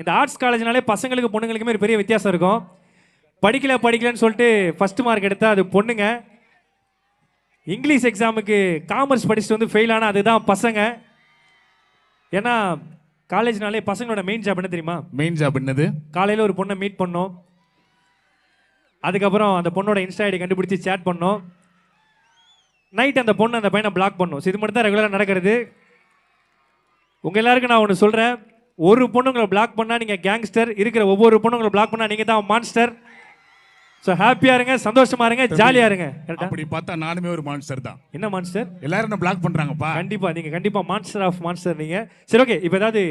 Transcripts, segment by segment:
இந்த ஆர்ட்ஸ் காலேஜ்னாலே பசங்களுக்கு பொண்ணுங்களுக்குமே ஒரு பெரிய வித்தியாசம் இருக்கும். படிக்கலன்னு சொல்லிட்டு ஃபர்ஸ்ட் மார்க் எடுத்தா அது பொண்ணுங்க. இங்கிலீஷ் எக்ஸாமுக்கு காமர்ஸ் படிச்சுட்டு வந்து ஃபெயில் ஆனால் அதுதான் பசங்க. ஏன்னா காலேஜ்னாலே பசங்களோட மெயின் ஜாப் என்ன தெரியுமா? மெயின் ஜாப் என்னது? காலையில் ஒரு பொண்ணை மீட் பண்ணோம், அதுக்கப்புறம் அந்த பொண்ணோட இன்ஸ்டா ஐடி கண்டுபிடிச்சி சேட் பண்ணோம், நைட் அந்த பொண்ணு அந்த பையனை பிளாக் பண்ணோம். இது மட்டும் தான் ரெகுலராக நடக்கிறது. உங்கள் எல்லாருக்கும் நான் ஒன்று சொல்கிறேன், ஒரு பொண்ணு உங்களை பிளாக் பண்ணால் நீங்கள் கேங்ஸ்டர், இருக்கிற ஒவ்வொரு பொண்ணு உங்களை பிளாக் பண்ணால் நீங்கள் தான் மான்ஸ்டர். ஸோ ஹாப்பியாக இருங்க, சந்தோஷமா இருங்க, ஜாலியாக இருங்க. அப்படி பார்த்தா நானுமே ஒரு மான்ஸ்டர் தான். என்ன மான்ஸ்டர்? எல்லாரும் என்ன பிளாக் பண்ணுறாங்கப்பா. கண்டிப்பாக நீங்கள் கண்டிப்பாக மான்ஸ்டர் ஆஃப் மான்ஸ்டர் நீங்கள். சரி, ஓகே. இப்போ ஏதாவது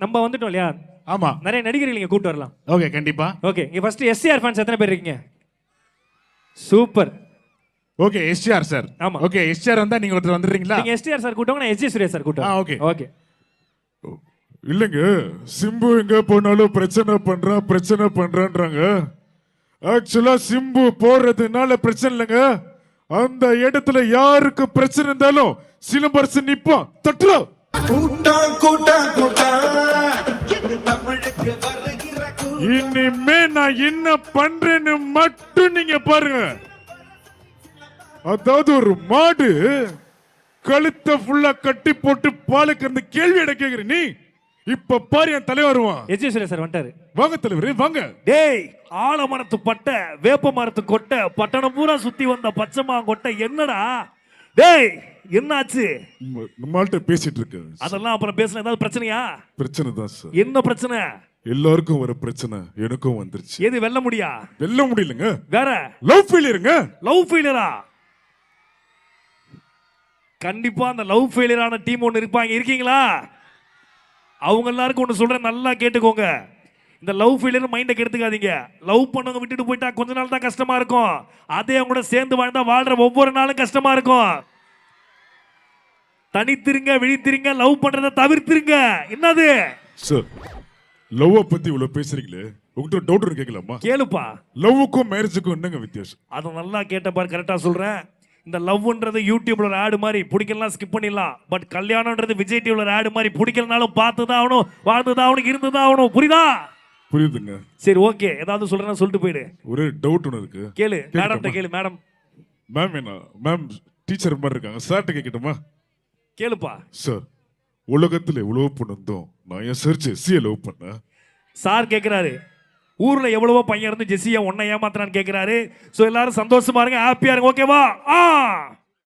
நம்ம வந்துட்டோம் இல்லையா? ஆமாம், நிறைய நடிகர்கள் நீங்கள் கூப்பிட்டு வரலாம். ஓகே, கண்டிப்பா. ஓகே, இங்கே ஃபர்ஸ்ட் எஸ்சிஆர் ஃபேன்ஸ் எத்தனை பேர் இருக்கீங்க? சூப்பர். Okay, STR sir. ஆமா. ஓகே, எஸ்டிஆர் வந்தா நீங்க ஒருத்தர் வந்துடுறீங்களா? நீங்க எஸ்டிஆர் சார் கூட்டவங்க, நான் எஸ்ஜி சூர்யா சார் கூட்டவங்க. Okay okay. இல்லைங்க, சிம்பு எங்க போனாலும் பிரச்சனை பண்றான்றாங்க. ஆக்சுவலா சிம்பு போறதுனால பிரச்சனை இல்லைங்க, அந்த இடத்துல யாருக்கு பிரச்சனை இருந்தாலும் சிலம்பரசன் நிப்பான். தட்டுறோம். இனிமே நான் என்ன பண்றேன்னு மட்டும் நீங்க பாருங்க. அதாவது ஒரு மாடு கழுத்தை ஃபுல்லா கட்டி போட்டு பாலுக்கு இருந்து கேள்வி எட கேக்குற நீ இப்ப பாரு, என் தலைவர் வருவான். எஸ்ஜி சூர்யா சார் வந்துட்டாரு. வாங்க தலைவரே வாங்க. டேய், ஆலமரத்து பட்டை, வேப்ப மரத்து கொட்டை, பட்டணம் பூரா சுத்தி வந்த பச்சைமா கொட்டை, என்னடா டேய் என்னாச்சு? நம்மள்ட்ட பேசிட்டு இருக்க அதெல்லாம் அப்புறம் பேசல. ஏதாவது பிரச்சனையா? பிரச்சனை தான் சார். என்ன பிரச்சனை? எல்லாருக்கும் வர பிரச்சனை எனக்கும் வந்துருச்சு. எது வெல்ல முடியா? வெல்ல முடியலங்க. வேற லவ் ஃபெயிலியருங்க. லவ் ஃபெயிலியரா? கண்டிப்பா அந்த லவ் ஃபெயிலியரான டீம் ஒன்று இருப்பாங்க. இருக்கீங்களா? அவங்க எல்லாருக்கும் ஒன்று சொல்றேன், நல்லா கேட்டுக்கோங்க. இந்த லவ் ஃபெயிலியர் மைண்டை கெடுத்துக்காதீங்க. லவ் பண்ணவங்க விட்டுட்டு போயிட்டா கொஞ்ச நாள் தான் கஷ்டமா இருக்கும். அதே அவங்க கூட சேர்ந்து வாழ்ந்தா வாழ்ற ஒவ்வொரு நாளும் கஷ்டமா இருக்கும். தனித்திருங்க, விழித்திருங்க, லவ் பண்றதை தவிர்த்திருங்க. என்னது சார், லவ் பத்தி இவ்வளவு பேசுறீங்களே, உங்ககிட்ட டவுட் இருக்கு, கேட்கலாமா? கேளுப்பா. லவ்வுக்கும் மேரேஜுக்கும் என்னங்க வித்தியாசம்? அதை நல்லா கேட்ட பாரு, கரெக்டா சொல்றேன். இந்த லவ்ன்றது யூடியூப்ல ஒரு ஆடு மாதிரி, பிடிக்கலாம் ஸ்கிப் பண்ணிடலாம். பட் கல்யாணம்ன்றது விஜய் டிவில ஒரு ஆடு மாதிரி, பிடிக்கலனாலும் பார்த்து தான் ஆகணும், வாழ்ந்து தான் ஆகணும், இருந்து தான் ஆகணும். புரியுதா? புரியுதுங்க. சரி, ஓகே. ஏதாவது சொல்றேன்னா சொல்லிட்டு போயிடு. ஒரு டவுட் ஒன்று இருக்கு. கேளு மேடம், கேளு மேடம். மேம் என்ன மேம் டீச்சர் மாதிரி இருக்காங்க, சார்ட்ட கேட்கட்டுமா? கேளுப்பா. சார், உலகத்துல எவ்வளவு பொண்ணு இருந்தோம், நான் என் சர்ச் எஸ்சியை லவ் பண்ணேன். சார் கேட்கிறாரு, ஊர்ல எவ்வளவோ பையன் இருந்து ஜெஸ்ஸியா ஒன்ன ஏமாத்துறான்னு கேட்கிறாரு. சோ எல்லாரும் சந்தோஷமா இருங்க, ஹாப்பியா இருங்க. ஓகேவா?